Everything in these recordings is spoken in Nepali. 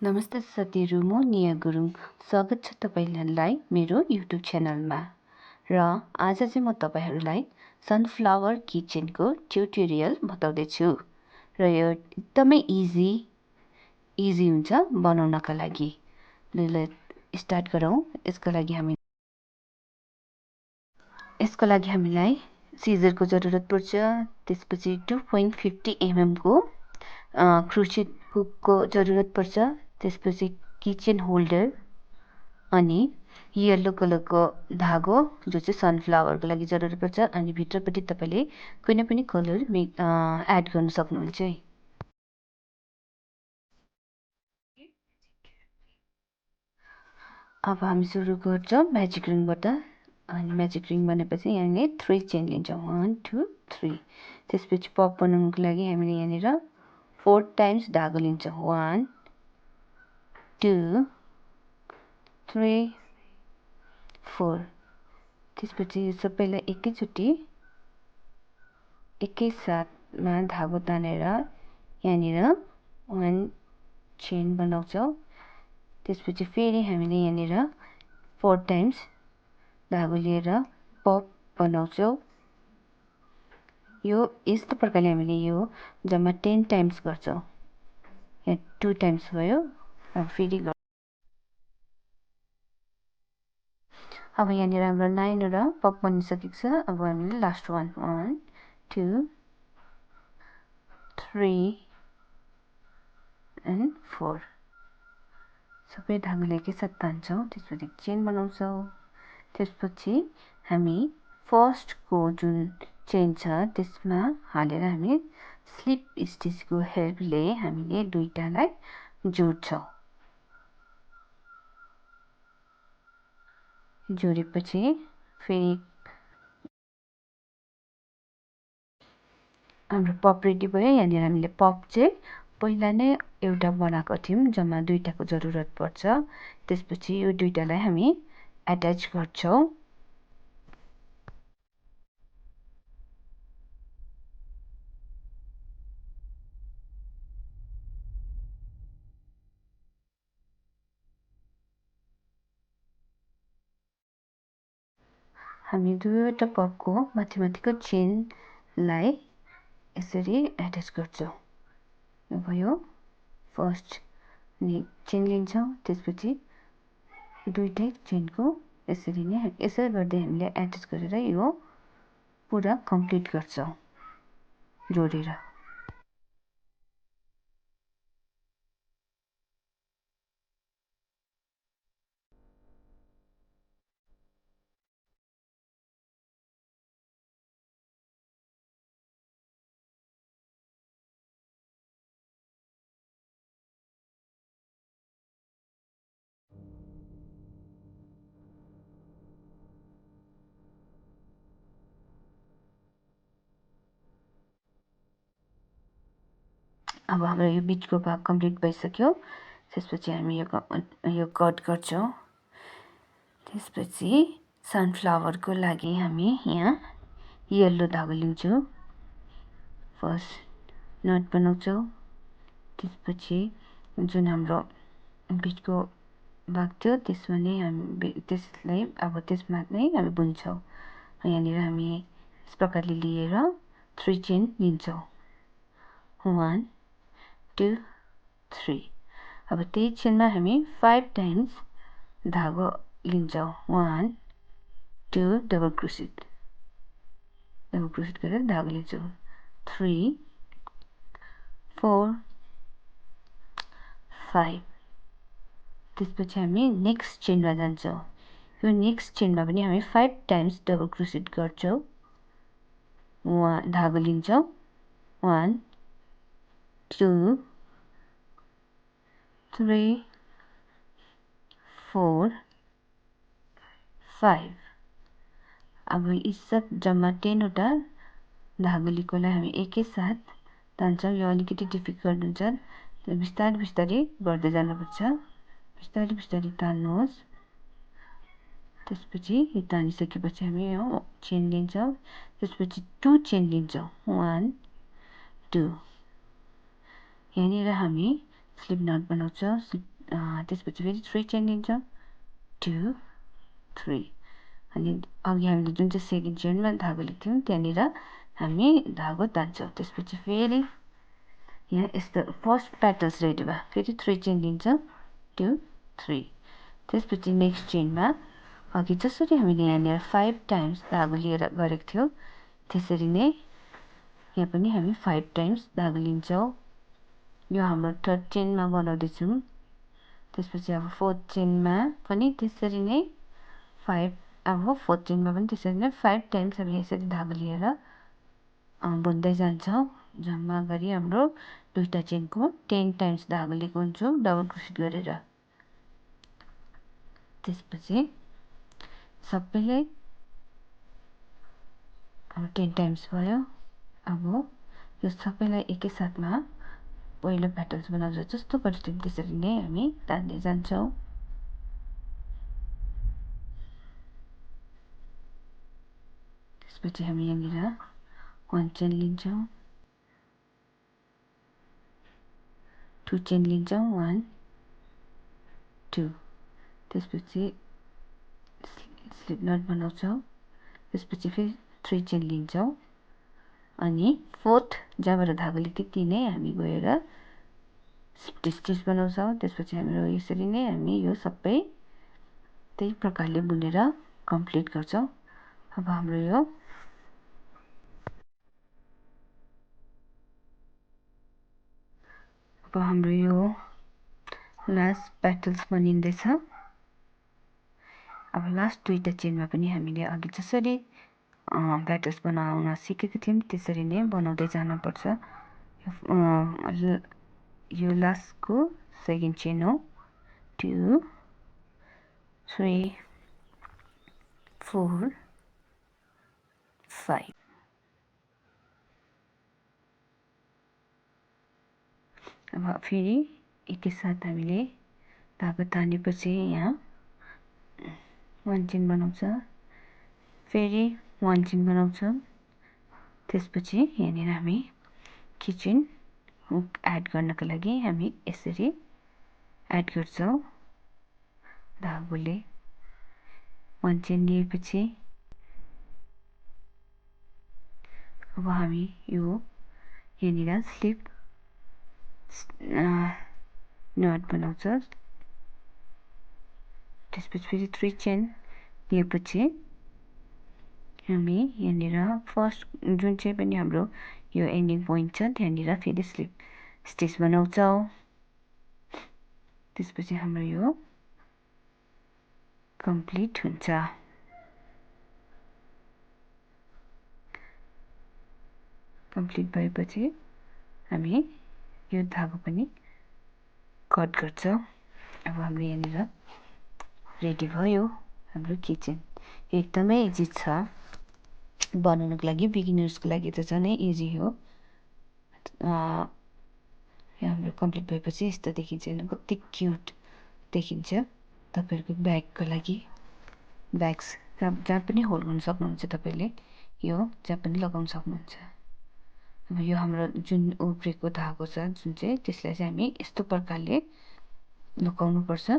नमस्ते साथीहरू, म निया गुरुङ। स्वागत छ तपाईहरुलाई मेरो युट्युब च्यानलमा। र आज चाहिँ म तपाईहरुलाई सनफ्लावर किचनको ट्युटोरियल बताउँदैछु। र यो एकदमै इजी हुन्छ बनाउनका लागि। ल स्टार्ट गरौँ। यसको लागि हामीलाई सिजरको जरुरत पर्छ। त्यसपछि 2.50 mm को क्रोचेट हुकको जरुरत पर्छ। त्यसपछि किचन होल्डर अनि येलो कलरको धागो जो चाहिँ सनफ्लावरको लागि जरुरत पर्छ। अनि भित्रपट्टि तपाईले कुनै पनि कलर एड गर्न सक्नुहुन्छ। अब हामी सुरु गर्छौं म्याजिक रिङबाट। अनि म्याजिक रिङ बनेपछि यहाँले 3 चेन लिन्छौं। 1 2 3। त्यसपछि पप बनाउनको लागि हामीले यहाँनिर 4 टाइम्स धागो लिन्छौं। 1 2 3 4। त्यसपछि सबैलाई एकै साथमा धागो तानेर यहाँनिर 1 चेन बनाउँछौं। त्यसपछि फेरि हामीले यहाँनिर 4 टाइम्स धागो लिएर पप बनाउँछौं। यो यस्तो प्रकारले हामीले यो जम्मा 10 टाइम्स गर्छौं। यहाँ 2 टाइम्स भयो। अब फेरि अब यहाँनिर हाम्रो 9 वटा पप बनिसकेको छ। अब हामीले लास्ट 1 2 3 and 4 सबै धागोले एकैसाथ तान्छौं। त्यसपछि चेन बनाउँछौं। त्यसपछि हामी फर्स्ट को जुन चेन छ त्यसमा हालेर हामी स्लिप स्टिचको हेल्पले हामीले दुईटालाई जोड्छौं। जोडेपछि फेरि हाम्रो पप रेडी भयो। यहाँनिर हामीले पप चाहिँ पहिला नै एउटा बनाएको थियौं। जम्मा दुईटाको जरुरत पर्छ। त्यसपछि यो दुईटालाई हामी अट्याच गर्छौं। हामी दुईवटा पपको माथिको चेनलाई यसरी अट्याच गर्छौं। यो भयो फर्स्ट चेन लिन्छौं। त्यसपछि दुईटै चेनको यसरी गर्दै हामीले एड्जस्ट गरेर यो पुरा कम्प्लिट गर्छौं जोडेर। अब हाम्रो यो बीचको भाग कम्प्लिट भइसक्यो। त्यसपछि हामी यो कट गर्छौं। त्यसपछि सनफ्लावरको लागि हामी यहाँ येलो धागो लिन्छौं। First not बनाउँछौं। त्यसपछि जुन हाम्रो बीचको भाग थियो त्यसमा नै त्यसमा नै हामी बुन्छौं। यहाँनिर हामी यस प्रकारले लिएर 3 चेन लिन्छौं। 1 2 3। अब त्यही चेनमा हामी 5 टाइम्स धागो लिन्छौं। 1 2 डबल क्रोसेट गरेर धागो लिन्छौं। 3 4 5। त्यसपछि हामी नेक्स्ट चेनमा जान्छौं। यो नेक्स्ट चेनमा पनि हामी 5 टाइम्स डबल क्रोसेट गर्छौं। धागो लिन्छौं। 1 2 3 4 5। अब यी सब जम्मा 10 वटा धागो लिएकोलाई हामी एकैसाथ तान्छौं। यो अलिकति डिफिकल्ट हुन्छ। बिस्तारै गर्दै जानुपर्छ। बिस्तारै तान्नुहोस्। त्यसपछि यो तानिसकेपछि हामी यो चेन लिन्छौं। त्यसपछि 2 चेन लिन्छौं। 1 2। यहाँनिर हामी स्लिप नट बनाउँछौं। त्यसपछि फेरि 3 चेन लिन्छौँ 2 3 अनि अघि हामीले जुन चाहिँ सेकेन्ड चेनमा धागो लिएको थियौँ त्यहाँनिर हामी धागो तान्छौँ। त्यसपछि फेरि यहाँ यस्तो फर्स्ट पेटल्स रेडी भयो फेरि 3 चेन लिन्छौँ 2 3 त्यसपछि नेक्स्ट चेनमा अघि जसरी हामीले यहाँनिर 5 टाइम्स धागो लिएर गरेको थियौँ त्यसरी नै यहाँ पनि हामी 5 टाइम्स धागो लिन्छौँ। यो हाम्रो थर्ड चेनमा बनाउँदैछौँ। त्यसपछि अब फोर्थ चेनमा पनि त्यसरी नै 5 अब फोर्थ चेनमा पनि त्यसरी नै 5 टाइम्स हामी यसरी धागो लिएर बुन्दै जान्छौँ। जम्मा गरी हाम्रो दुईटा चेनको 10 टाइम्स धागो लिएको हुन्छौँ डबल क्रोसेट गरेर। त्यसपछि सबैलाई अब 10 टाइम्स भयो। अब यो सबैलाई एकैसाथमा पहिलो पेटल्स बनाउँछ जस्तो गर्थ्यौँ त्यसरी नै हामी तान्दै जान्छौँ। त्यसपछि हामी यहाँनिर 1 चेन लिन्छौँ 2 चेन लिन्छौँ 1 2 त्यसपछि स्लिप नट बनाउँछौँ। त्यसपछि फेरि 3 चेन लिन्छौँ अनि फोर्थ जहाँबाट धागो लिएको त्यही नै हामी गएर स्टिच बनाउँछौँ। त्यसपछि हाम्रो यसरी नै हामी यो सबै त्यही प्रकारले बुनेर कम्प्लिट गर्छौँ। अब हाम्रो यो लास्ट पेटल्स बनिँदैछ। अब लास्ट दुईटा चेनमा पनि हामीले अघि जसरी पेटल्स बनाउन सिकेको थियौँ त्यसरी नै बनाउँदै जानुपर्छ। यो लास्टको सेकेन्ड चेन हो 2 3 4 5 अब फेरि एकैसाथ हामीले धागो तानेपछि यहाँ 1 चेन बनाउँछ फेरि 1 चेन बनाउँछ। त्यसपछि यहाँनिर हामी किचन हुक एड गर्नको लागि हामी यसरी एड गर्छौँ। धागोले 1 चेन लिएपछि अब हामी यो यहाँनिर स्लिप नट बनाउँछ। त्यसपछि फेरि 3 चेन लिएपछि हामी यहाँनिर फर्स्ट जुन चाहिँ पनि हाम्रो यो एन्डिङ पोइन्ट छ त्यहाँनिर फेरि स्लिप स्टिच बनाउँछौँ। त्यसपछि हाम्रो यो कम्प्लिट हुन्छ। कम्प्लिट भएपछि हामी यो धागो पनि कट गर्छौँ। अब हाम्रो यहाँनिर रेडी भयो हाम्रो किचन। एकदमै इजी छ बनाउनको लागि बिगिनर्सको लागि त झनै इजी हो। हाम्रो कम्प्लिट भएपछि यस्तो देखिन्छ कति क्युट देखिन्छ। तपाईँहरूको ब्यागको लागि ब्याग्स जहाँ पनि होल्ड गर्न सक्नुहुन्छ तपाईँले यो जहाँ पनि लगाउन सक्नुहुन्छ। अब यो हाम्रो जुन उब्रेको धागो छ जुन चाहिँ त्यसलाई चाहिँ हामी यस्तो प्रकारले लुकाउनुपर्छ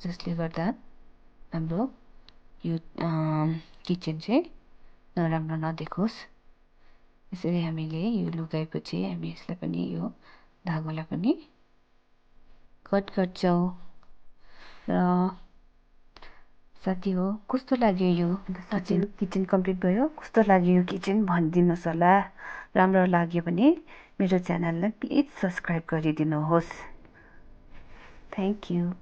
जसले गर्दा हाम्रो यो किचन चाहिँ नराम्रो नदेखोस्। यसरी हामीले यो लुकाएपछि हामी यसलाई पनि यो धागोलाई पनि कट गर्छौँ। र साथी हो कस्तो लाग्यो यो किचन कम्प्लिट भयो कस्तो लाग्यो यो किचन भनिदिनुहोस् होला। राम्रो लाग्यो भने मेरो च्यानललाई प्लिज सब्सक्राइब गरिदिनुहोस्। Thank you.